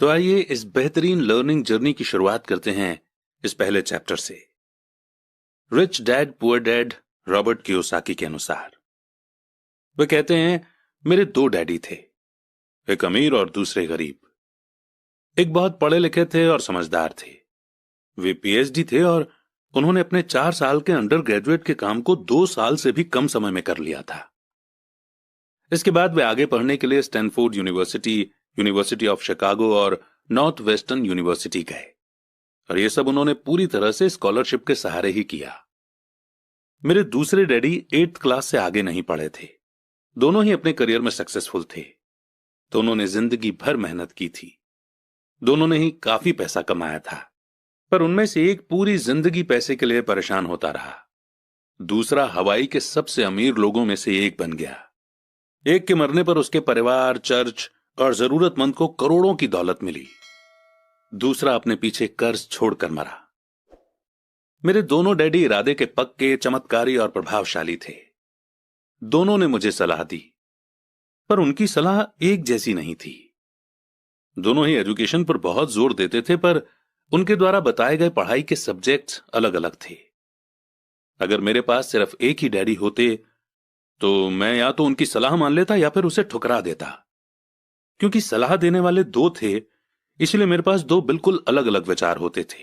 तो आइए इस बेहतरीन लर्निंग जर्नी की शुरुआत करते हैं इस पहले चैप्टर से। Rich dad poor dad Robert Kiyosaki के अनुसार वे कहते हैं, मेरे दो डैडी थे, एक अमीर और दूसरे गरीब। एक बहुत पढ़े लिखे थे और समझदार थे। वे पीएचडी थे और उन्होंने अपने 4 साल के अंडर ग्रेजुएट के काम को 2 साल से भी कम समय में कर लिया था। इसके बाद वे आगे पढ़ने के लिए Stanford university, university of Chicago और नॉर्थ वेस्टर्न यूनिवर्सिटी गए और यह सब उन्होंने पूरी तरह से स्कॉलरशिप के सहारे ही किया। मेरे दूसरे डैडी 8th क्लास से आगे नहीं पढ़े थे। दोनों ही अपने करियर में सक्सेसफुल थे। दोनों ने जिंदगी भर मेहनत की थी। दोनों ने ही काफी पैसा कमाया था, पर उनमें से एक पूरी जिंदगी पैसे के लिए परेशान होता रहा। दूसरा हवाई के सबसे अमीर लोगों में से एक बन गया। एक के मरने पर उसके परिवार, चर्च और जरूरतमंद को करोड़ों की दौलत मिली। दूसरा अपने पीछे कर्ज छोड़कर मरा। मेरे दोनों डैडी इरादे के पक्के, चमत्कारी और प्रभावशाली थे। दोनों ने मुझे सलाह दी, पर उनकी सलाह एक जैसी नहीं थी। दोनों ही एजुकेशन पर बहुत जोर देते थे, पर उनके द्वारा बताए गए पढ़ाई के सब्जेक्ट्स अलग अलग थे। अगर मेरे पास सिर्फ एक ही डैडी होते तो मैं या तो उनकी सलाह मान लेता या फिर उसे ठुकरा देता। क्योंकि सलाह देने वाले दो थे, इसलिए मेरे पास दो बिल्कुल अलग अलग विचार होते थे,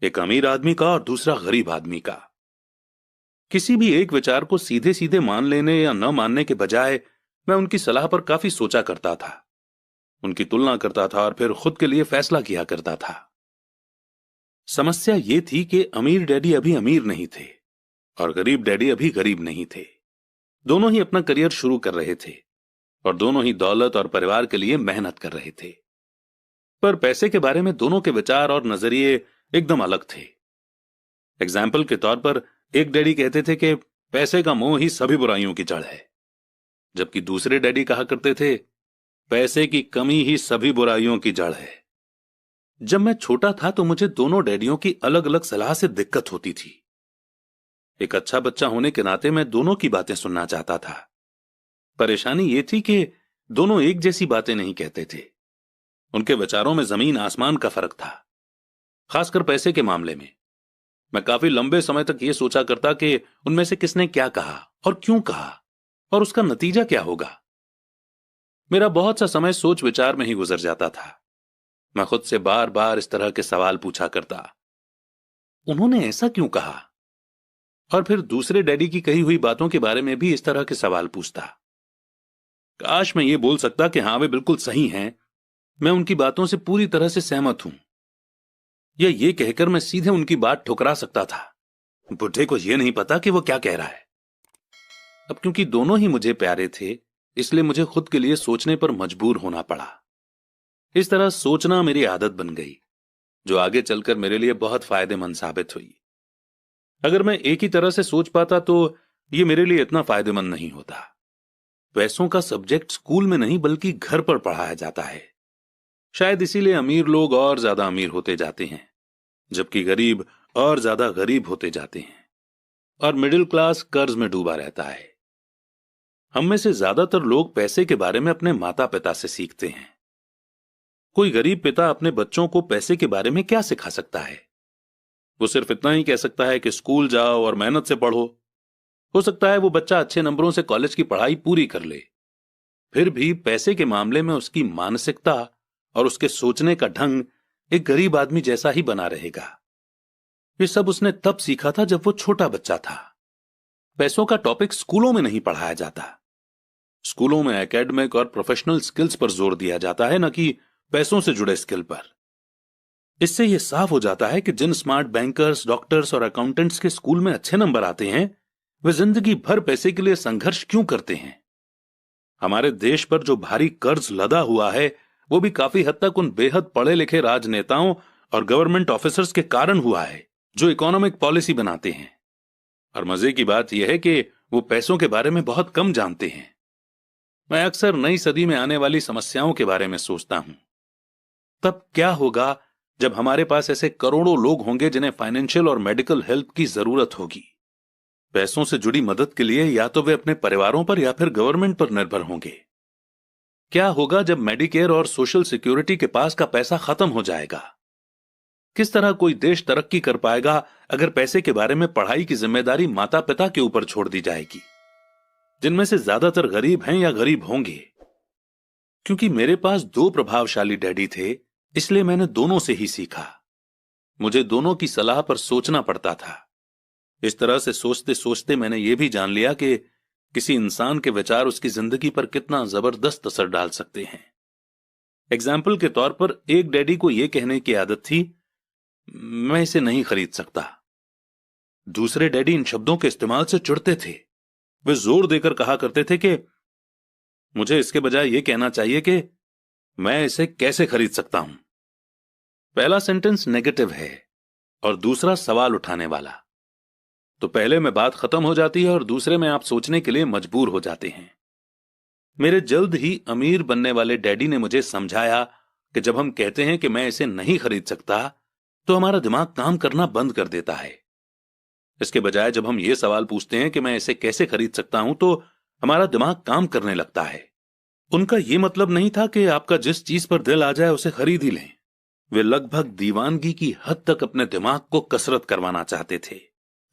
एक अमीर आदमी का और दूसरा गरीब आदमी का। किसी भी एक विचार को सीधे सीधे मान लेने या न मानने के बजाय मैं उनकी सलाह पर काफी सोचा करता था, उनकी तुलना करता था और फिर खुद के लिए फैसला किया करता था। समस्या यह थी कि अमीर डैडी अभी अमीर नहीं थे और गरीब डैडी अभी गरीब नहीं थे। दोनों ही अपना करियर शुरू कर रहे थे और दोनों ही दौलत और परिवार के लिए मेहनत कर रहे थे, पर पैसे के बारे में दोनों के विचार और नजरिए एकदम अलग थे। एग्जाम्पल के तौर पर एक डैडी कहते थे कि पैसे का मोह ही सभी बुराइयों की जड़ है, जबकि दूसरे डैडी कहा करते थे पैसे की कमी ही सभी बुराइयों की जड़ है। जब मैं छोटा था तो मुझे दोनों डैडियों की अलग अलग सलाह से दिक्कत होती थी। एक अच्छा बच्चा होने के नाते मैं दोनों की बातें सुनना चाहता था। परेशानी यह थी कि दोनों एक जैसी बातें नहीं कहते थे। उनके विचारों में जमीन आसमान का फर्क था, खासकर पैसे के मामले में। मैं काफी लंबे समय तक यह सोचा करता कि उनमें से किसने क्या कहा और क्यों कहा और उसका नतीजा क्या होगा। मेरा बहुत सा समय सोच विचार में ही गुजर जाता था। मैं खुद से बार बार इस तरह के सवाल पूछा करता, उन्होंने ऐसा क्यों कहा? और फिर दूसरे डैडी की कही हुई बातों के बारे में भी इस तरह के सवाल पूछता। काश मैं ये बोल सकता कि हां वे बिल्कुल सही हैं, मैं उनकी बातों से पूरी तरह से सहमत हूं, या ये कहकर मैं सीधे उनकी बात ठुकरा सकता था, बुढ़े को यह नहीं पता कि वो क्या कह रहा है। अब क्योंकि दोनों ही मुझे प्यारे थे, इसलिए मुझे खुद के लिए सोचने पर मजबूर होना पड़ा। इस तरह सोचना मेरी आदत बन गई, जो आगे चलकर मेरे लिए बहुत फायदेमंद साबित हुई। अगर मैं एक ही तरह से सोच पाता तो यह मेरे लिए इतना फायदेमंद नहीं होता। पैसों का सब्जेक्ट स्कूल में नहीं बल्कि घर पर पढ़ाया जाता है। शायद इसीलिए अमीर लोग और ज्यादा अमीर होते जाते हैं, जबकि गरीब और ज्यादा गरीब होते जाते हैं, और मिडिल क्लास कर्ज में डूबा रहता है। हम में से ज्यादातर लोग पैसे के बारे में अपने माता पिता से सीखते हैं। कोई गरीब पिता अपने बच्चों को पैसे के बारे में क्या सिखा सकता है? वो सिर्फ इतना ही कह सकता है कि स्कूल जाओ और मेहनत से पढ़ो। हो सकता है वो बच्चा अच्छे नंबरों से कॉलेज की पढ़ाई पूरी कर ले, फिर भी पैसे के मामले में उसकी मानसिकता और उसके सोचने का ढंग एक गरीब आदमी जैसा ही बना रहेगा। ये सब उसने तब सीखा था जब वो छोटा बच्चा था। पैसों का टॉपिक स्कूलों में नहीं पढ़ाया जाता। स्कूलों में एकेडमिक और प्रोफेशनल स्किल्स पर जोर दिया जाता है, न कि पैसों से जुड़े स्किल पर। इससे यह साफ हो जाता है कि जिन स्मार्ट बैंकर्स, डॉक्टर्स और अकाउंटेंट्स के स्कूल में अच्छे नंबर आते हैं, वे जिंदगी भर पैसे के लिए संघर्ष क्यों करते हैं। हमारे देश पर जो भारी कर्ज लदा हुआ है, वो भी काफी हद तक उन बेहद पढ़े लिखे राजनेताओं और गवर्नमेंट ऑफिसर्स के कारण हुआ है, जो इकोनॉमिक पॉलिसी बनाते हैं। और मजे की बात यह है कि वो पैसों के बारे में बहुत कम जानते हैं। मैं अक्सर नई सदी में आने वाली समस्याओं के बारे में सोचता हूं। तब क्या होगा जब हमारे पास ऐसे करोड़ों लोग होंगे जिन्हें फाइनेंशियल और मेडिकल हेल्प की जरूरत होगी। पैसों से जुड़ी मदद के लिए या तो वे अपने परिवारों पर या फिर गवर्नमेंट पर निर्भर होंगे। क्या होगा जब मेडिकेयर और सोशल सिक्योरिटी के पास का पैसा खत्म हो जाएगा? किस तरह कोई देश तरक्की कर पाएगा अगर पैसे के बारे में पढ़ाई की जिम्मेदारी माता पिता के ऊपर छोड़ दी जाएगी, जिनमें से ज्यादातर गरीब हैं या गरीब होंगे? क्योंकि मेरे पास दो प्रभावशाली डैडी थे, इसलिए मैंने दोनों से ही सीखा। मुझे दोनों की सलाह पर सोचना पड़ता था। इस तरह से सोचते सोचते मैंने यह भी जान लिया कि किसी इंसान के विचार उसकी जिंदगी पर कितना जबरदस्त असर डाल सकते हैं। एग्जाम्पल के तौर पर एक डैडी को यह कहने की आदत थी, मैं इसे नहीं खरीद सकता। दूसरे डैडी इन शब्दों के इस्तेमाल से चिढ़ते थे। वे जोर देकर कहा करते थे कि मुझे इसके बजाय यह कहना चाहिए कि मैं इसे कैसे खरीद सकता हूं। पहला सेंटेंस नेगेटिव है और दूसरा सवाल उठाने वाला। तो पहले में बात खत्म हो जाती है और दूसरे में आप सोचने के लिए मजबूर हो जाते हैं। मेरे जल्द ही अमीर बनने वाले डैडी ने मुझे समझाया कि जब हम कहते हैं कि मैं इसे नहीं खरीद सकता, तो हमारा दिमाग काम करना बंद कर देता है। इसके बजाय जब हम ये सवाल पूछते हैं कि मैं इसे कैसे खरीद सकता हूं, तो हमारा दिमाग काम करने लगता है। उनका यह मतलब नहीं था कि आपका जिस चीज पर दिल आ जाए उसे खरीद ही लें। वे लगभग दीवानगी की हद तक अपने दिमाग को कसरत करवाना चाहते थे,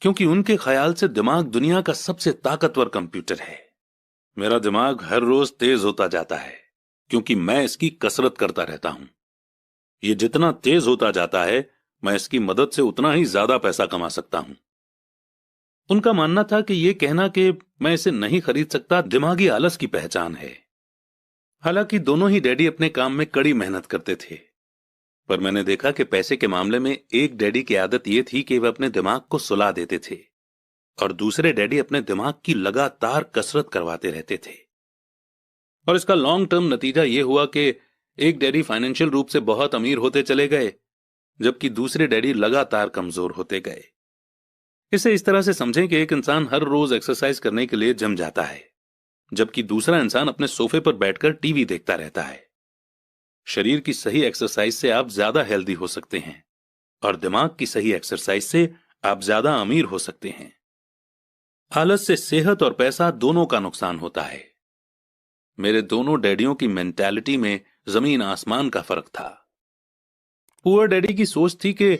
क्योंकि उनके ख्याल से दिमाग दुनिया का सबसे ताकतवर कंप्यूटर है। मेरा दिमाग हर रोज तेज होता जाता है क्योंकि मैं इसकी कसरत करता रहता हूं। यह जितना तेज होता जाता है, मैं इसकी मदद से उतना ही ज्यादा पैसा कमा सकता हूं। उनका मानना था कि यह कहना कि मैं इसे नहीं खरीद सकता दिमागी आलस की पहचान है। हालांकि दोनों ही डैडी अपने काम में कड़ी मेहनत करते थे, पर मैंने देखा कि पैसे के मामले में एक डैडी की आदत यह थी कि वे अपने दिमाग को सुला देते थे और दूसरे डैडी अपने दिमाग की लगातार कसरत करवाते रहते थे। और इसका लॉन्ग टर्म नतीजा यह हुआ कि एक डैडी फाइनेंशियल रूप से बहुत अमीर होते चले गए, जबकि दूसरे डैडी लगातार कमजोर होते गए। इसे इस तरह से समझें कि एक इंसान हर रोज एक्सरसाइज करने के लिए जिम जाता है, जबकि दूसरा इंसान अपने सोफे पर बैठकर टीवी देखता रहता है। शरीर की सही एक्सरसाइज से आप ज्यादा हेल्दी हो सकते हैं और दिमाग की सही एक्सरसाइज से आप ज्यादा अमीर हो सकते हैं। आलस से सेहत और पैसा दोनों का नुकसान होता है। मेरे दोनों डैडियों की मेंटालिटी में जमीन आसमान का फर्क था। पुअर डैडी की सोच थी कि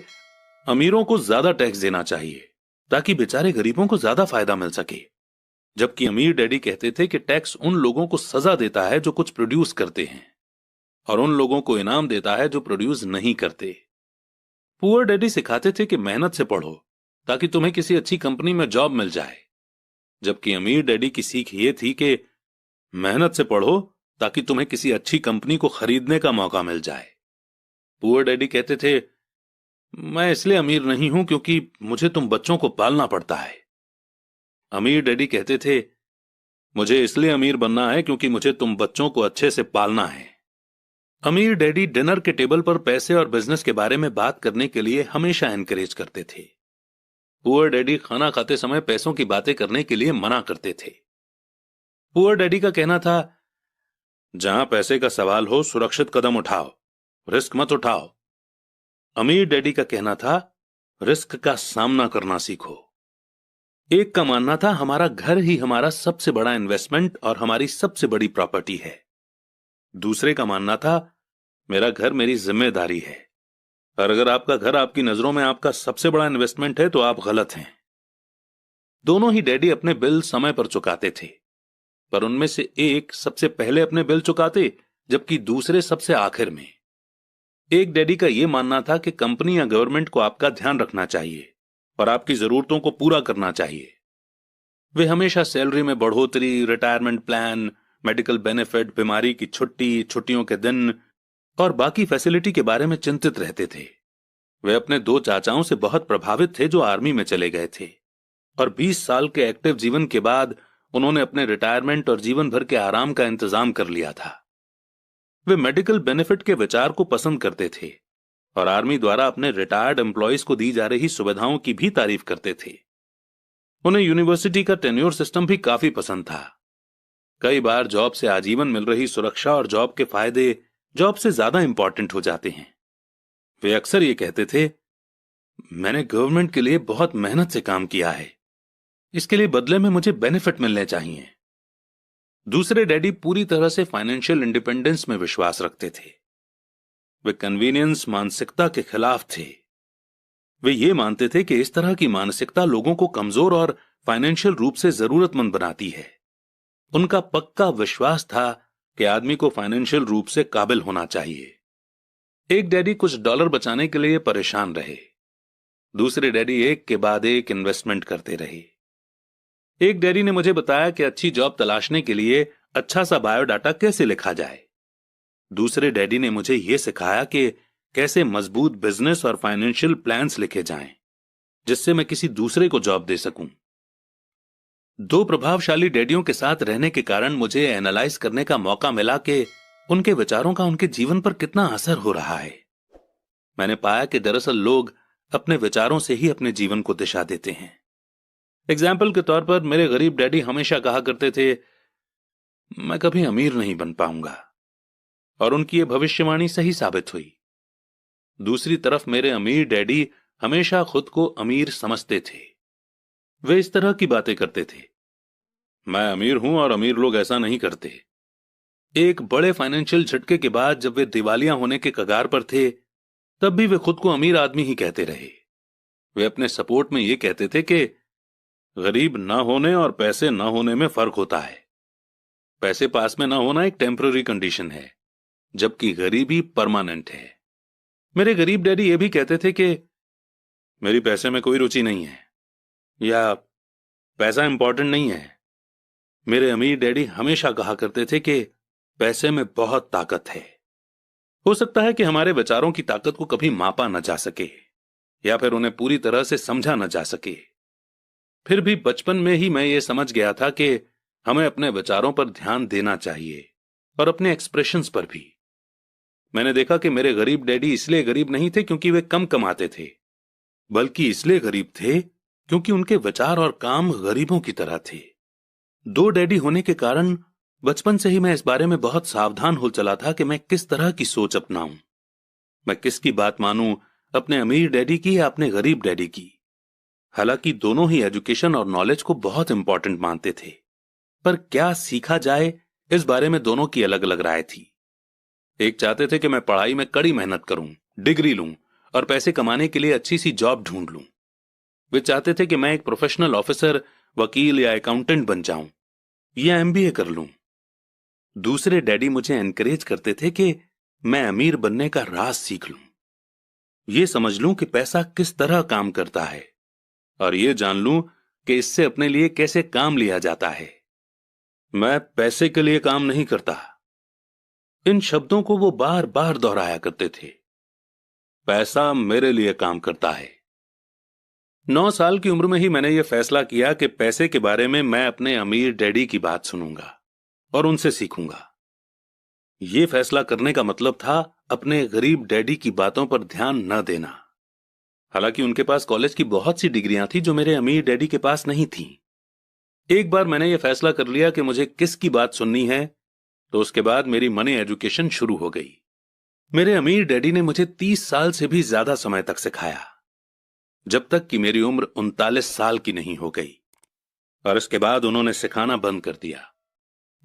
अमीरों को ज्यादा टैक्स देना चाहिए ताकि बेचारे गरीबों को ज्यादा फायदा मिल सके, जबकि अमीर डैडी कहते थे कि टैक्स उन लोगों को सजा देता है जो कुछ प्रोड्यूस करते हैं और उन लोगों को इनाम देता है जो प्रोड्यूस नहीं करते। पुअर डैडी सिखाते थे कि मेहनत से पढ़ो ताकि तुम्हें किसी अच्छी कंपनी में जॉब मिल जाए, जबकि अमीर डैडी की सीख ये थी कि मेहनत से पढ़ो ताकि तुम्हें किसी अच्छी कंपनी को खरीदने का मौका मिल जाए। पुअर डैडी कहते थे, मैं इसलिए अमीर नहीं हूं क्योंकि मुझे तुम बच्चों को पालना पड़ता है। अमीर डैडी कहते थे, मुझे इसलिए अमीर बनना है क्योंकि मुझे तुम बच्चों को अच्छे से पालना है। अमीर डैडी डिनर के टेबल पर पैसे और बिजनेस के बारे में बात करने के लिए हमेशा एनकरेज करते थे। पुअर डैडी खाना खाते समय पैसों की बातें करने के लिए मना करते थे। पुअर डैडी का कहना था, जहां पैसे का सवाल हो सुरक्षित कदम उठाओ, रिस्क मत उठाओ। अमीर डैडी का कहना था, रिस्क का सामना करना सीखो। एक का मानना था, हमारा घर ही हमारा सबसे बड़ा इन्वेस्टमेंट और हमारी सबसे बड़ी प्रॉपर्टी है। दूसरे का मानना था, मेरा घर मेरी जिम्मेदारी है, और अगर आपका घर आपकी नजरों में आपका सबसे बड़ा इन्वेस्टमेंट है तो आप गलत हैं। दोनों ही डैडी अपने बिल समय पर चुकाते थे, पर उनमें से एक सबसे पहले अपने बिल चुकाते जबकि दूसरे सबसे आखिर में। एक डैडी का यह मानना था कि कंपनी या गवर्नमेंट को आपका ध्यान रखना चाहिए और आपकी जरूरतों को पूरा करना चाहिए। वे हमेशा सैलरी में बढ़ोतरी, रिटायरमेंट प्लान, मेडिकल बेनिफिट, बीमारी की छुट्टी, छुट्टियों के दिन और बाकी फैसिलिटी के बारे में चिंतित रहते थे। वे अपने दो चाचाओं से बहुत प्रभावित थे जो आर्मी में चले गए थे, और 20 साल के एक्टिव जीवन के बाद उन्होंने अपने रिटायरमेंट और जीवन भर के आराम का इंतजाम कर लिया था। वे मेडिकल बेनिफिट के विचार को पसंद करते थे और आर्मी द्वारा अपने रिटायर्ड एम्प्लॉयज को दी जा रही सुविधाओं की भी तारीफ करते थे। उन्हें यूनिवर्सिटी का टेन्योर सिस्टम भी काफी पसंद था। कई बार जॉब से आजीवन मिल रही सुरक्षा और जॉब के फायदे जॉब से ज्यादा इंपॉर्टेंट हो जाते हैं। वे अक्सर ये कहते थे, मैंने गवर्नमेंट के लिए बहुत मेहनत से काम किया है, इसके लिए बदले में मुझे बेनिफिट मिलने चाहिए। दूसरे डैडी पूरी तरह से फाइनेंशियल इंडिपेंडेंस में विश्वास रखते थे। वे कन्वीनियंस मानसिकता के खिलाफ थे। वे ये मानते थे कि इस तरह की मानसिकता लोगों को कमजोर और फाइनेंशियल रूप से जरूरतमंद बनाती है। उनका पक्का विश्वास था कि आदमी को फाइनेंशियल रूप से काबिल होना चाहिए। एक डैडी कुछ डॉलर बचाने के लिए परेशान रहे। दूसरे डैडी एक के बाद एक इन्वेस्टमेंट करते रहे। एक डैडी ने मुझे बताया कि अच्छी जॉब तलाशने के लिए अच्छा सा बायोडाटा कैसे लिखा जाए। दूसरे डैडी ने मुझे यह सिखाया कि कैसे मजबूत बिजनेस और फाइनेंशियल प्लान्स लिखे जाएं, जिससे मैं किसी दूसरे को जॉब दे सकूं। दो प्रभावशाली डैडियों के साथ रहने के कारण मुझे एनालाइज करने का मौका मिला कि उनके विचारों का उनके जीवन पर कितना असर हो रहा है। मैंने पाया कि दरअसल लोग अपने विचारों से ही अपने जीवन को दिशा देते हैं। एग्जाम्पल के तौर पर मेरे गरीब डैडी हमेशा कहा करते थे, मैं कभी अमीर नहीं बन पाऊंगा, और उनकी यह भविष्यवाणी सही साबित हुई। दूसरी तरफ मेरे अमीर डैडी हमेशा खुद को अमीर समझते थे। वे इस तरह की बातें करते थे, मैं अमीर हूं और अमीर लोग ऐसा नहीं करते। एक बड़े फाइनेंशियल झटके के बाद जब वे दिवालिया होने के कगार पर थे, तब भी वे खुद को अमीर आदमी ही कहते रहे। वे अपने सपोर्ट में यह कहते थे कि गरीब ना होने और पैसे ना होने में फर्क होता है। पैसे पास में ना होना एक टेम्पररी कंडीशन है, जबकि गरीबी परमानेंट है। मेरे गरीब डैडी ये भी कहते थे कि मेरी पैसे में कोई रुचि नहीं है, या पैसा इंपॉर्टेंट नहीं है। मेरे अमीर डैडी हमेशा कहा करते थे कि पैसे में बहुत ताकत है। हो सकता है कि हमारे विचारों की ताकत को कभी मापा न जा सके, या फिर उन्हें पूरी तरह से समझा न जा सके। फिर भी बचपन में ही मैं ये समझ गया था कि हमें अपने विचारों पर ध्यान देना चाहिए, और अपने एक्सप्रेशंस पर भी। मैंने देखा कि मेरे गरीब डैडी इसलिए गरीब नहीं थे क्योंकि वे कम कमाते थे, बल्कि इसलिए गरीब थे क्योंकि उनके विचार और काम गरीबों की तरह थे। दो डैडी होने के कारण बचपन से ही मैं इस बारे में बहुत सावधान हो चला था कि मैं किस तरह की सोच अपनाऊं। मैं किसकी बात मानूं, अपने अमीर डैडी की या अपने गरीब डैडी की। हालांकि दोनों ही एजुकेशन और नॉलेज को बहुत इंपॉर्टेंट मानते थे, पर क्या सीखा जाए इस बारे में दोनों की अलग अलग राय थी। एक चाहते थे कि मैं पढ़ाई में कड़ी मेहनत करूं, डिग्री लूं और पैसे कमाने के लिए अच्छी सी जॉब ढूंढ लूं। वे चाहते थे कि मैं एक प्रोफेशनल ऑफिसर, वकील या अकाउंटेंट बन जाऊं, या एमबीए कर लूं। दूसरे डैडी मुझे एनकरेज करते थे कि मैं अमीर बनने का राज सीख लूं, ये समझ लूं कि पैसा किस तरह काम करता है, और ये जान लूं कि इससे अपने लिए कैसे काम लिया जाता है। मैं पैसे के लिए काम नहीं करता। इन शब्दों को वो बार बार दोहराया करते थे। पैसा मेरे लिए काम करता है। 9 साल की उम्र में ही मैंने यह फैसला किया कि पैसे के बारे में मैं अपने अमीर डैडी की बात सुनूंगा और उनसे सीखूंगा। यह फैसला करने का मतलब था अपने गरीब डैडी की बातों पर ध्यान न देना। हालांकि उनके पास कॉलेज की बहुत सी डिग्रियां थी जो मेरे अमीर डैडी के पास नहीं थीं। एक बार मैंने यह फैसला कर लिया कि मुझे किसकी बात सुननी है, तो उसके बाद मेरी मनी एजुकेशन शुरू हो गई। मेरे अमीर डैडी ने मुझे 30 साल से भी ज्यादा समय तक सिखाया, जब तक कि मेरी उम्र 39 साल की नहीं हो गई, और इसके बाद उन्होंने सिखाना बंद कर दिया।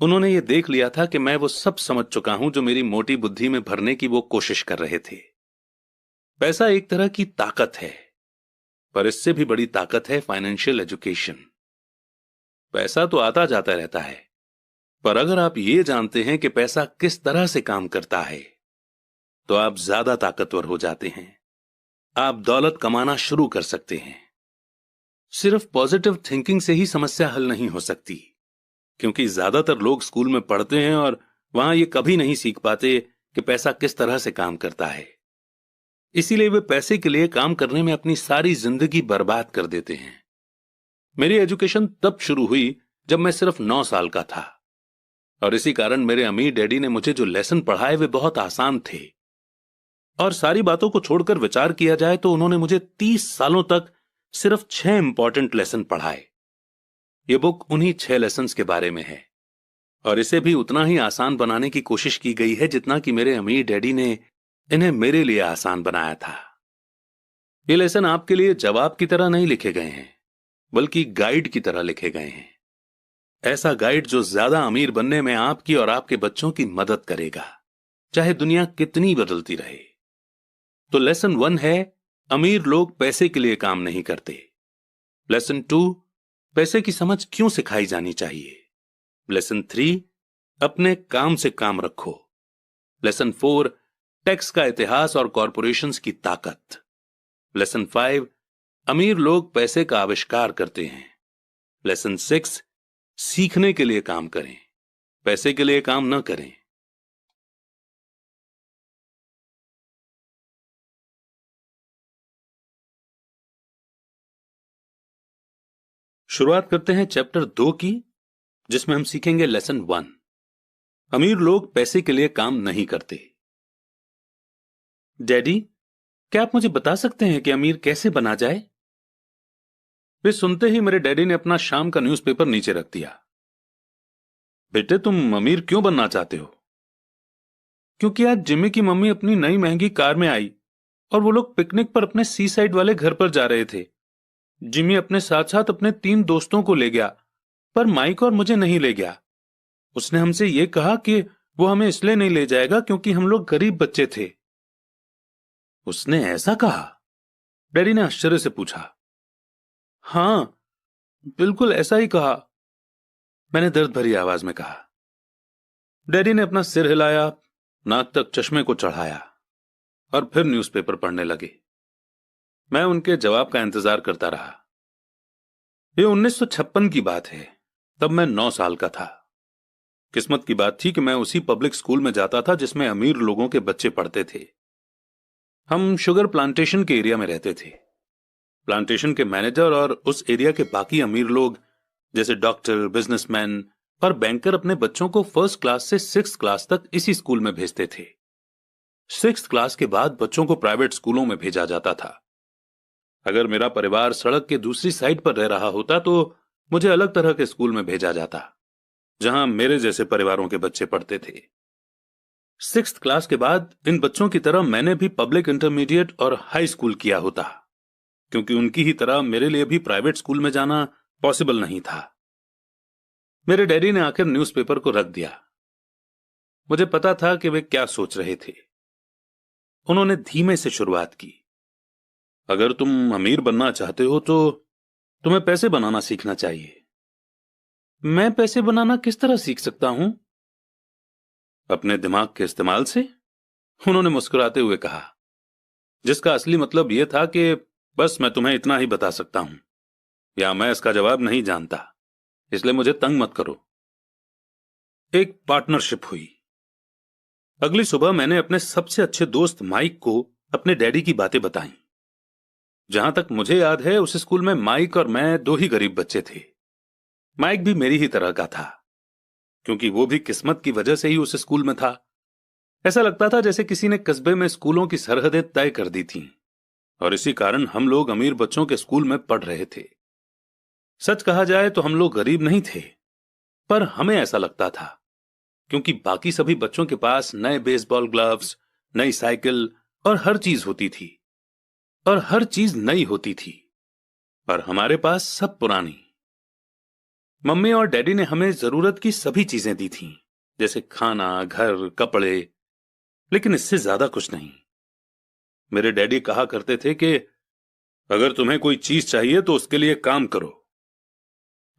उन्होंने ये देख लिया था कि मैं वो सब समझ चुका हूं जो मेरी मोटी बुद्धि में भरने की वो कोशिश कर रहे थे। पैसा एक तरह की ताकत है, पर इससे भी बड़ी ताकत है फाइनेंशियल एजुकेशन। पैसा तो आता जाता रहता है, पर अगर आप ये जानते हैं कि पैसा किस तरह से काम करता है, तो आप ज्यादा ताकतवर हो जाते हैं। आप दौलत कमाना शुरू कर सकते हैं। सिर्फ पॉजिटिव थिंकिंग से ही समस्या हल नहीं हो सकती, क्योंकि ज्यादातर लोग स्कूल में पढ़ते हैं और वहां ये कभी नहीं सीख पाते कि पैसा किस तरह से काम करता है। इसीलिए वे पैसे के लिए काम करने में अपनी सारी जिंदगी बर्बाद कर देते हैं। मेरी एजुकेशन तब शुरू हुई जब मैं सिर्फ 9 साल का था, और इसी कारण मेरे अमीर डैडी ने मुझे जो लेसन पढ़ाए वे बहुत आसान थे। और सारी बातों को छोड़कर विचार किया जाए तो उन्होंने मुझे 30 सालों तक सिर्फ 6 इंपॉर्टेंट लेसन पढ़ाए। यह बुक उन्हीं 6 लेसन्स के बारे में है, और इसे भी उतना ही आसान बनाने की कोशिश की गई है जितना कि मेरे अमीर डैडी ने इन्हें मेरे लिए आसान बनाया था। ये लेसन आपके लिए जवाब की तरह नहीं लिखे गए हैं, बल्कि गाइड की तरह लिखे गए हैं। ऐसा गाइड जो ज्यादा अमीर बनने में आपकी और आपके बच्चों की मदद करेगा, चाहे दुनिया कितनी बदलती रहे। तो लेसन 1 है, अमीर लोग पैसे के लिए काम नहीं करते। लेसन 2, पैसे की समझ क्यों सिखाई जानी चाहिए। लेसन 3, अपने काम से काम रखो। लेसन 4, टैक्स का इतिहास और कॉरपोरेशंस की ताकत। लेसन 5, अमीर लोग पैसे का आविष्कार करते हैं। लेसन 6, सीखने के लिए काम करें, पैसे के लिए काम न करें। शुरुआत करते हैं चैप्टर 2 की, जिसमें हम सीखेंगे लेसन 1, अमीर लोग पैसे के लिए काम नहीं करते। डैडी, क्या आप मुझे बता सकते हैं कि अमीर कैसे बना जाए? वे सुनते ही मेरे डैडी ने अपना शाम का न्यूज़पेपर नीचे रख दिया। बेटे, तुम अमीर क्यों बनना चाहते हो? क्योंकि आज जिमी की मम्मी अपनी नई महंगी कार में आई और वो लोग पिकनिक पर अपने सी साइड वाले घर पर जा रहे थे। जिमी अपने साथ साथ अपने 3 दोस्तों को ले गया, पर माइक और मुझे नहीं ले गया। उसने हमसे ये कहा कि वो हमें इसलिए नहीं ले जाएगा क्योंकि हम लोग गरीब बच्चे थे। उसने ऐसा कहा? डैडी ने आश्चर्य से पूछा। हां, बिल्कुल ऐसा ही कहा, मैंने दर्द भरी आवाज में कहा। डैडी ने अपना सिर हिलाया, नाक तक चश्मे को चढ़ाया और फिर न्यूज़पेपर पढ़ने लगे। मैं उनके जवाब का इंतजार करता रहा। ये 1956 की बात है, तब मैं 9 साल का था। किस्मत की बात थी कि मैं उसी पब्लिक स्कूल में जाता था जिसमें अमीर लोगों के बच्चे पढ़ते थे। हम शुगर प्लांटेशन के एरिया में रहते थे। प्लांटेशन के मैनेजर और उस एरिया के बाकी अमीर लोग जैसे डॉक्टर, बिजनेसमैन और बैंकर अपने बच्चों को 1st क्लास से 6th क्लास तक इसी स्कूल में भेजते थे। 6th क्लास के बाद बच्चों को प्राइवेट स्कूलों में भेजा जाता था। अगर मेरा परिवार सड़क के दूसरी साइड पर रह रहा होता तो मुझे अलग तरह के स्कूल में भेजा जाता, जहां मेरे जैसे परिवारों के बच्चे पढ़ते थे। 6th क्लास के बाद इन बच्चों की तरह मैंने भी पब्लिक इंटरमीडिएट और हाई स्कूल किया होता, क्योंकि उनकी ही तरह मेरे लिए भी प्राइवेट स्कूल में जाना पॉसिबल नहीं था। मेरे डैडी ने आखिर न्यूज़पेपर को रख दिया। मुझे पता था कि वे क्या सोच रहे थे। उन्होंने धीमे से शुरुआत की। अगर तुम अमीर बनना चाहते हो तो तुम्हें पैसे बनाना सीखना चाहिए। मैं पैसे बनाना किस तरह सीख सकता हूं? अपने दिमाग के इस्तेमाल से, उन्होंने मुस्कुराते हुए कहा, जिसका असली मतलब यह था कि बस मैं तुम्हें इतना ही बता सकता हूं, या मैं इसका जवाब नहीं जानता, इसलिए मुझे तंग मत करो। एक पार्टनरशिप हुई। अगली सुबह मैंने अपने सबसे अच्छे दोस्त माइक को अपने डैडी की बातें बताईं। जहां तक मुझे याद है, उस स्कूल में माइक और मैं 2 ही गरीब बच्चे थे। माइक भी मेरी ही तरह का था, क्योंकि वो भी किस्मत की वजह से ही उस स्कूल में था। ऐसा लगता था जैसे किसी ने कस्बे में स्कूलों की सरहदें तय कर दी थीं, और इसी कारण हम लोग अमीर बच्चों के स्कूल में पढ़ रहे थे। सच कहा जाए तो हम लोग गरीब नहीं थे, पर हमें ऐसा लगता था, क्योंकि बाकी सभी बच्चों के पास नए बेसबॉल ग्लव्स, नई साइकिल और हर चीज होती थी, और हर चीज नई होती थी, पर हमारे पास सब पुरानी। मम्मी और डैडी ने हमें जरूरत की सभी चीजें दी थीं, जैसे खाना, घर, कपड़े, लेकिन इससे ज्यादा कुछ नहीं। मेरे डैडी कहा करते थे कि अगर तुम्हें कोई चीज चाहिए तो उसके लिए काम करो।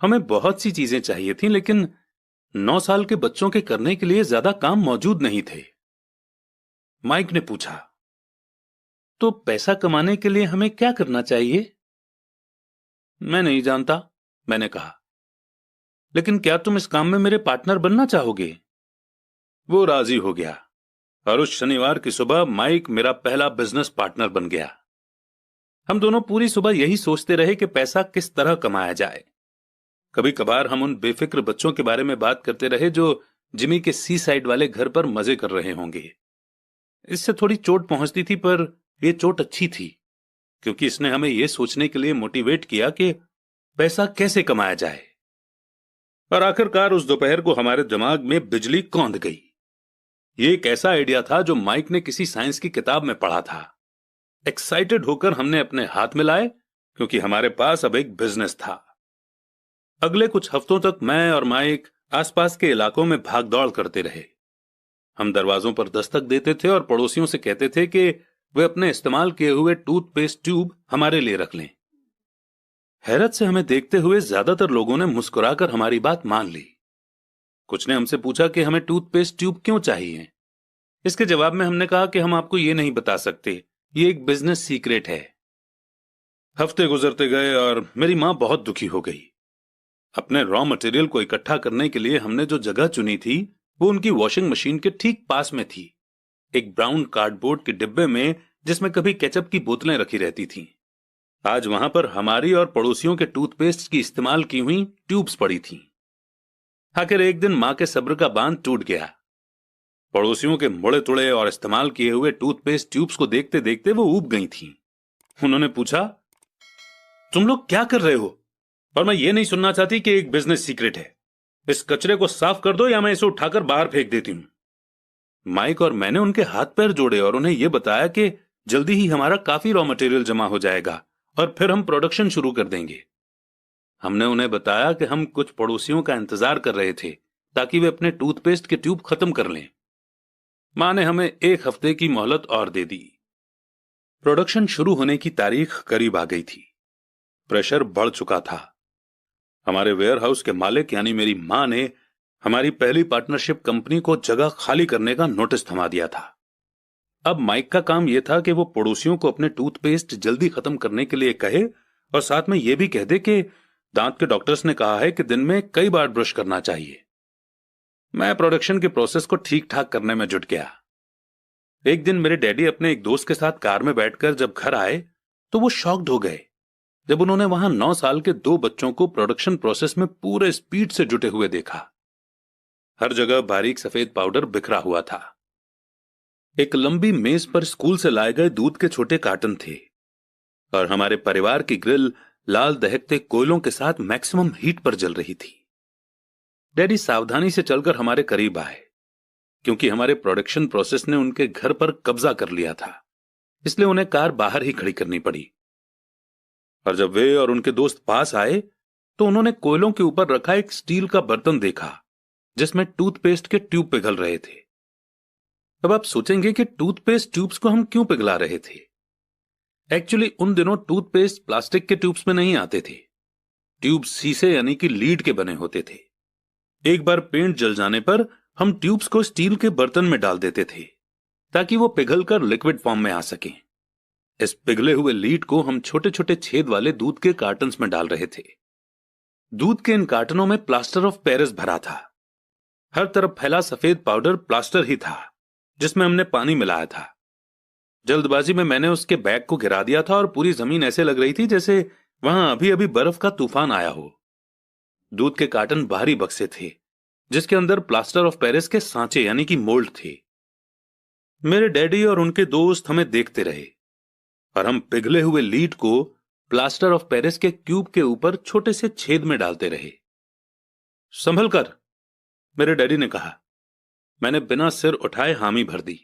हमें बहुत सी चीजें चाहिए थीं, लेकिन 9 साल के बच्चों के करने के लिए ज्यादा काम मौजूद नहीं थे। माइक ने पूछा, तो पैसा कमाने के लिए हमें क्या करना चाहिए? मैं नहीं जानता, मैंने कहा, लेकिन क्या तुम इस काम में मेरे पार्टनर बनना चाहोगे? वो राजी हो गया, और उस शनिवार की सुबह माइक मेरा पहला बिजनेस पार्टनर बन गया। हम दोनों पूरी सुबह यही सोचते रहे कि पैसा किस तरह कमाया जाए। कभी कभार हम उन बेफिक्र बच्चों के बारे में बात करते रहे जो जिमी के सी साइड वाले घर पर मजे कर रहे होंगे। इससे थोड़ी चोट पहुंचती थी, पर यह चोट अच्छी थी, क्योंकि इसने हमें यह सोचने के लिए मोटिवेट किया कि पैसा कैसे कमाया जाए। और आखिरकार उस दोपहर को हमारे दिमाग में बिजली कौंध गई। यह एक ऐसा आइडिया था जो माइक ने किसी साइंस की किताब में पढ़ा था। एक्साइटेड होकर हमने अपने हाथ मिलाए, क्योंकि हमारे पास अब एक बिजनेस था। अगले कुछ हफ्तों तक मैं और माइक आसपास के इलाकों में भाग दौड़ करते रहे। हम दरवाजों पर दस्तक देते थे और पड़ोसियों से कहते थे कि वे अपने इस्तेमाल किए हुए टूथपेस्ट ट्यूब हमारे लिए रख लें। हैरत से हमें देखते हुए ज्यादातर लोगों ने मुस्कुराकर हमारी बात मान ली। कुछ ने हमसे पूछा कि हमें टूथपेस्ट ट्यूब क्यों चाहिए। इसके जवाब में हमने कहा कि हम आपको ये नहीं बता सकते, ये एक बिजनेस सीक्रेट है। हफ्ते गुजरते गए और मेरी मां बहुत दुखी हो गई। अपने रॉ मटेरियल को इकट्ठा करने के लिए हमने जो जगह चुनी थी वो उनकी वॉशिंग मशीन के ठीक पास में थी, एक ब्राउन कार्डबोर्ड के डिब्बे में जिसमें कभी केचप की बोतलें रखी रहती थीं। आज वहां पर हमारी और पड़ोसियों के टूथपेस्ट की इस्तेमाल की हुई ट्यूब्स पड़ी थीं। आखिर एक दिन मां के सब्र का बांध टूट गया। पड़ोसियों के मुड़े तुड़े और इस्तेमाल किए हुए टूथपेस्ट ट्यूब्स को देखते देखते वो ऊब गई थीं। उन्होंने पूछा, तुम लोग क्या कर रहे हो? और मैं ये नहीं सुनना चाहती कि एक बिजनेस सीक्रेट है। इस कचरे को साफ कर दो या मैं इसे उठाकर बाहर फेंक देती हूं। माइक और मैंने उनके हाथ पैर जोड़े और उन्हें यह बताया कि जल्दी ही हमारा काफी रॉ मटेरियल जमा हो जाएगा और फिर हम प्रोडक्शन शुरू कर देंगे। हमने उन्हें बताया कि हम कुछ पड़ोसियों का इंतजार कर रहे थे ताकि वे अपने टूथपेस्ट के ट्यूब खत्म कर लें। मां ने हमें एक हफ्ते की मोहलत और दे दी। प्रोडक्शन शुरू होने की तारीख करीब आ गई थी। प्रेशर बढ़ चुका था। हमारे वेयरहाउस के मालिक यानी मेरी मां ने हमारी पहली पार्टनरशिप कंपनी को जगह खाली करने का नोटिस थमा दिया था। अब माइक का काम यह था कि वो पड़ोसियों को अपने टूथपेस्ट जल्दी खत्म करने के लिए कहे और साथ में यह भी कह दे कि दांत के डॉक्टर्स ने कहा है कि दिन में कई बार ब्रश करना चाहिए। मैं प्रोडक्शन के प्रोसेस को ठीक ठाक करने में जुट गया। एक दिन मेरे डैडी अपने एक दोस्त के साथ कार में बैठकर जब घर आए तो वो शॉक्ड हो गए जब उन्होंने वहां 9 साल के 2 बच्चों को प्रोडक्शन प्रोसेस में पूरे स्पीड से जुटे हुए देखा। हर जगह बारीक सफेद पाउडर बिखरा हुआ था। एक लंबी मेज पर स्कूल से लाए गए दूध के छोटे कार्टन थे और हमारे परिवार की ग्रिल लाल दहकते कोयलों के साथ मैक्सिमम हीट पर जल रही थी। डैडी सावधानी से चलकर हमारे करीब आए क्योंकि हमारे प्रोडक्शन प्रोसेस ने उनके घर पर कब्जा कर लिया था, इसलिए उन्हें कार बाहर ही खड़ी करनी पड़ी। और जब वे और उनके दोस्त पास आए तो उन्होंने कोयलों के ऊपर रखा एक स्टील का बर्तन देखा जिसमें टूथपेस्ट के ट्यूब पिघल रहे थे। अब आप सोचेंगे कि टूथपेस्ट ट्यूब्स को हम क्यों पिघला रहे थे। एक्चुअली उन दिनों टूथपेस्ट प्लास्टिक के ट्यूब्स में नहीं आते थे। ट्यूब शीशे यानी कि लीड के बने होते थे। एक बार पेंट जल जाने पर हम ट्यूब्स को स्टील के बर्तन में डाल देते थे ताकि वो पिघलकर लिक्विड फॉर्म में आ सकें। इस पिघले हुए लीड को हम छोटे छोटे छेद वाले दूध के कार्टन्स में डाल रहे थे। दूध के इन कार्टनों में प्लास्टर ऑफ पेरिस भरा था। हर तरफ फैला सफेद पाउडर प्लास्टर ही था जिसमें हमने पानी मिलाया था। जल्दबाजी में मैंने उसके बैग को गिरा दिया था और पूरी जमीन ऐसे लग रही थी जैसे वहां अभी अभी बर्फ का तूफान आया हो। दूध के कार्टन बाहरी बक्से थे जिसके अंदर प्लास्टर ऑफ पेरिस के सांचे यानी कि मोल्ड थे। मेरे डैडी और उनके दोस्त हमें देखते रहे और हम पिघले हुए लीड को प्लास्टर ऑफ पेरिस के क्यूब के ऊपर छोटे से छेद में डालते रहे। संभल कर, मेरे डैडी ने कहा। मैंने बिना सिर उठाए हामी भर दी।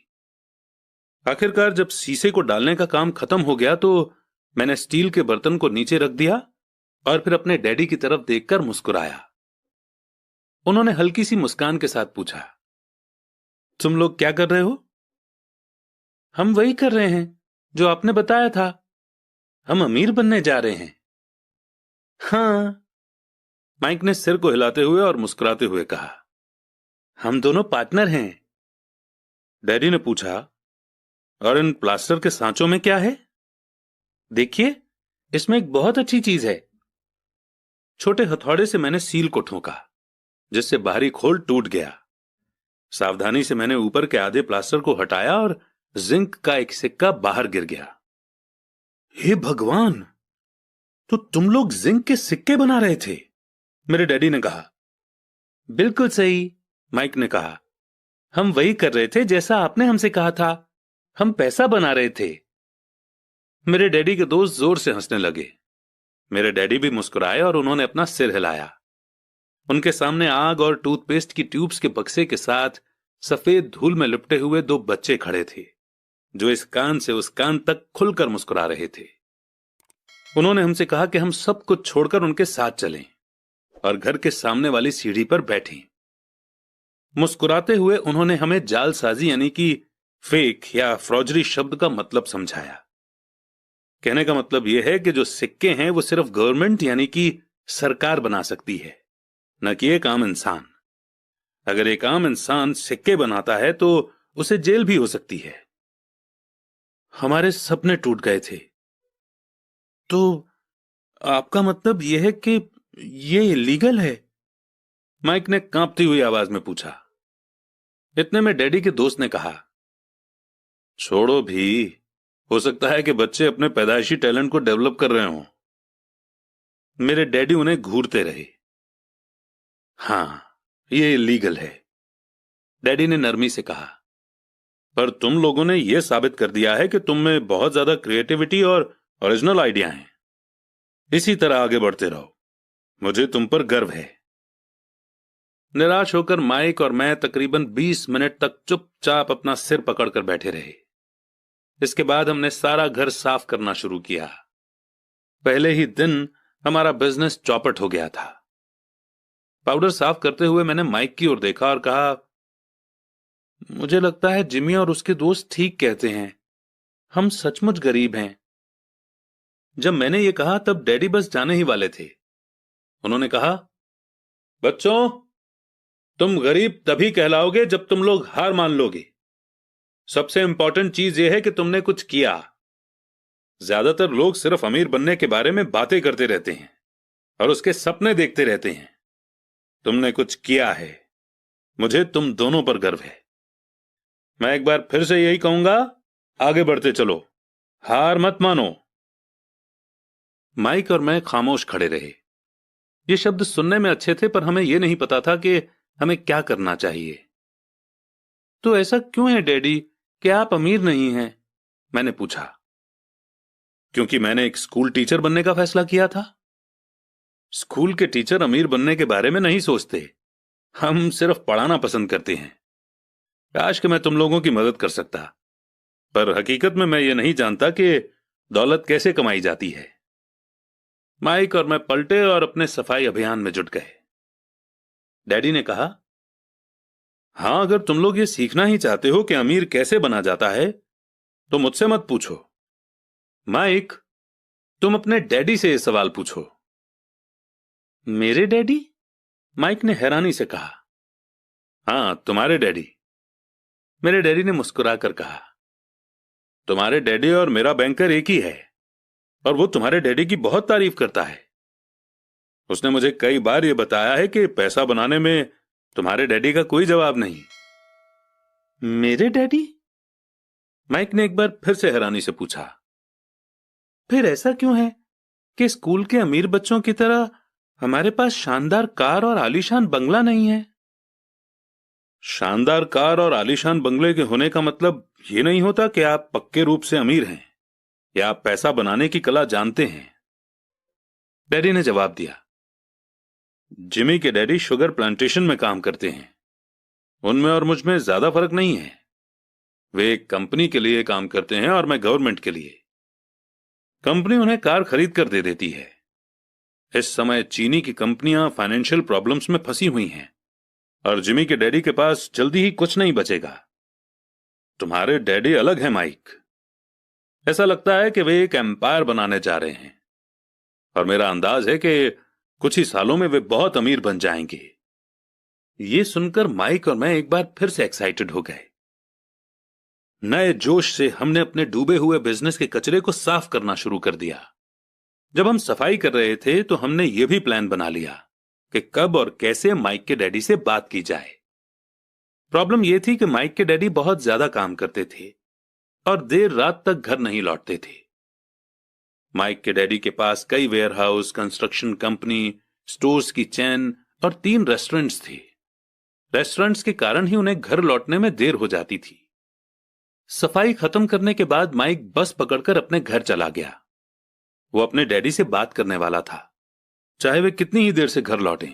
आखिरकार जब शीशे को डालने का काम खत्म हो गया तो मैंने स्टील के बर्तन को नीचे रख दिया और फिर अपने डैडी की तरफ देखकर मुस्कुराया। उन्होंने हल्की सी मुस्कान के साथ पूछा, तुम लोग क्या कर रहे हो? हम वही कर रहे हैं जो आपने बताया था। हम अमीर बनने जा रहे हैं। हां, माइक ने सिर को हिलाते हुए और मुस्कुराते हुए कहा। हम दोनों पार्टनर हैं। डैडी ने पूछा, और इन प्लास्टर के सांचों में क्या है? देखिए, इसमें एक बहुत अच्छी चीज है। छोटे हथौड़े से मैंने सील को ठोका जिससे बाहरी खोल टूट गया। सावधानी से मैंने ऊपर के आधे प्लास्टर को हटाया और जिंक का एक सिक्का बाहर गिर गया। हे भगवान, तो तुम लोग जिंक के सिक्के बना रहे थे? मेरे डैडी ने कहा। बिल्कुल सही, माइक ने कहा। हम वही कर रहे थे जैसा आपने हमसे कहा था। हम पैसा बना रहे थे। मेरे डैडी के दोस्त जोर से हंसने लगे। मेरे डैडी भी मुस्कुराए और उन्होंने अपना सिर हिलाया। उनके सामने आग और टूथपेस्ट की ट्यूब्स के बक्से के साथ सफेद धूल में लिपटे हुए 2 बच्चे खड़े थे जो इस कान से उस कान तक खुलकर मुस्कुरा रहे थे। उन्होंने हमसे कहा कि हम सब कुछ छोड़कर उनके साथ चलें और घर के सामने वाली सीढ़ी पर बैठी। मुस्कुराते हुए उन्होंने हमें जालसाजी यानी कि फेक या फ्रॉजरी शब्द का मतलब समझाया। कहने का मतलब यह है कि जो सिक्के हैं वो सिर्फ गवर्नमेंट यानी कि सरकार बना सकती है, न कि एक आम इंसान। अगर एक आम इंसान सिक्के बनाता है तो उसे जेल भी हो सकती है। हमारे सपने टूट गए थे। तो आपका मतलब यह है कि यह इलीगल है? माइक ने कांपती हुई आवाज में पूछा। इतने में डैडी के दोस्त ने कहा, छोड़ो भी, हो सकता है कि बच्चे अपने पैदाइशी टैलेंट को डेवलप कर रहे हों। मेरे डैडी उन्हें घूरते रहे। हां, यह इलीगल है, डैडी ने नरमी से कहा, पर तुम लोगों ने यह साबित कर दिया है कि तुम में बहुत ज्यादा क्रिएटिविटी और ओरिजिनल आइडिया हैं। इसी तरह आगे बढ़ते रहो, मुझे तुम पर गर्व है। निराश होकर माइक और मैं तकरीबन 20 मिनट तक चुपचाप अपना सिर पकड़कर बैठे रहे। इसके बाद हमने सारा घर साफ करना शुरू किया। पहले ही दिन हमारा बिजनेस चौपट हो गया था। पाउडर साफ करते हुए मैंने माइक की ओर देखा और कहा, मुझे लगता है जिमी और उसके दोस्त ठीक कहते हैं, हम सचमुच गरीब हैं। जब मैंने ये कहा तब डैडी बस जाने ही वाले थे। उन्होंने कहा, बच्चों, तुम गरीब तभी कहलाओगे जब तुम लोग हार मान लोगे। सबसे इंपॉर्टेंट चीज यह है कि तुमने कुछ किया। ज्यादातर लोग सिर्फ अमीर बनने के बारे में बातें करते रहते हैं और उसके सपने देखते रहते हैं। तुमने कुछ किया है। मुझे तुम दोनों पर गर्व है। मैं एक बार फिर से यही कहूंगा, आगे बढ़ते चलो, हार मत मानो। माइक और मैं खामोश खड़े रहे। ये शब्द सुनने में अच्छे थे, पर हमें यह नहीं पता था कि हमें क्या करना चाहिए। तो ऐसा क्यों है डैडी कि आप अमीर नहीं हैं? मैंने पूछा। क्योंकि मैंने एक स्कूल टीचर बनने का फैसला किया था। स्कूल के टीचर अमीर बनने के बारे में नहीं सोचते, हम सिर्फ पढ़ाना पसंद करते हैं। काश कि मैं तुम लोगों की मदद कर सकता, पर हकीकत में मैं ये नहीं जानता कि दौलत कैसे कमाई जाती है। माइक और मैं पलटे और अपने सफाई अभियान में जुट गए। डैडी ने कहा, हां, अगर तुम लोग ये सीखना ही चाहते हो कि अमीर कैसे बना जाता है तो मुझसे मत पूछो। माइक, तुम अपने डैडी से ये सवाल पूछो। मेरे डैडी? माइक ने हैरानी से कहा। हां, तुम्हारे डैडी। मेरे डैडी ने मुस्कुराकर कहा, तुम्हारे डैडी और मेरा बैंकर एक ही है और वो तुम्हारे डैडी की बहुत तारीफ करता है। उसने मुझे कई बार यह बताया है कि पैसा बनाने में तुम्हारे डैडी का कोई जवाब नहीं। मेरे डैडी? माइक ने एक बार फिर से हैरानी से पूछा। फिर ऐसा क्यों है कि स्कूल के अमीर बच्चों की तरह हमारे पास शानदार कार और आलीशान बंगला नहीं है? शानदार कार और आलीशान बंगले के होने का मतलब यह नहीं होता कि आप पक्के रूप से अमीर हैं या आप पैसा बनाने की कला जानते हैं, डैडी ने जवाब दिया। जिमी के डैडी शुगर प्लांटेशन में काम करते हैं। उनमें और मुझ में ज्यादा फर्क नहीं है। वे एक कंपनी के लिए काम करते हैं और मैं गवर्नमेंट के लिए। कंपनी उन्हें कार खरीद कर दे देती है। इस समय चीनी की कंपनियां फाइनेंशियल प्रॉब्लम्स में फंसी हुई हैं और जिमी के डैडी के पास जल्दी ही कुछ नहीं बचेगा। तुम्हारे डैडी अलग हैं माइक। ऐसा लगता है कि वे एक एम्पायर बनाने जा रहे हैं और मेरा अंदाज है कि कुछ ही सालों में वे बहुत अमीर बन जाएंगे। यह सुनकर माइक और मैं एक बार फिर से एक्साइटेड हो गए। नए जोश से हमने अपने डूबे हुए बिजनेस के कचरे को साफ करना शुरू कर दिया। जब हम सफाई कर रहे थे तो हमने यह भी प्लान बना लिया कि कब और कैसे माइक के डैडी से बात की जाए। प्रॉब्लम यह थी कि माइक के डैडी बहुत ज्यादा काम करते थे और देर रात तक घर नहीं लौटते थे। माइक के डैडी के पास कई वेयरहाउस, कंस्ट्रक्शन कंपनी, स्टोर्स की चेन और 3 रेस्टोरेंट्स थे। रेस्टोरेंट्स के कारण ही उन्हें घर लौटने में देर हो जाती थी। सफाई खत्म करने के बाद माइक बस पकड़कर अपने घर चला गया। वो अपने डैडी से बात करने वाला था, चाहे वे कितनी ही देर से घर लौटें,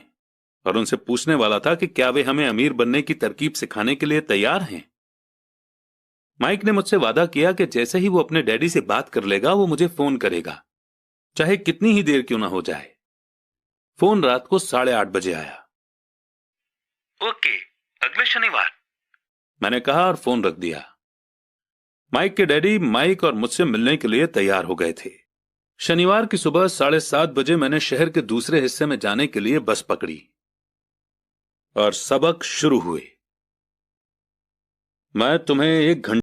और उनसे पूछने वाला था कि क्या वे हमें अमीर बनने की तरकीब सिखाने के लिए तैयार हैं। माइक ने मुझसे वादा किया कि जैसे ही वो अपने डैडी से बात कर लेगा वो मुझे फोन करेगा, चाहे कितनी ही देर क्यों ना हो जाए। फोन रात को 8:30 बजे आया। ओके, अगले शनिवार, मैंने कहा और फोन रख दिया। माइक के डैडी माइक और मुझसे मिलने के लिए तैयार हो गए थे। शनिवार की सुबह 7:30 बजे मैंने शहर के दूसरे हिस्से में जाने के लिए बस पकड़ी और सबक शुरू हुए। मैं तुम्हें 1 घंटे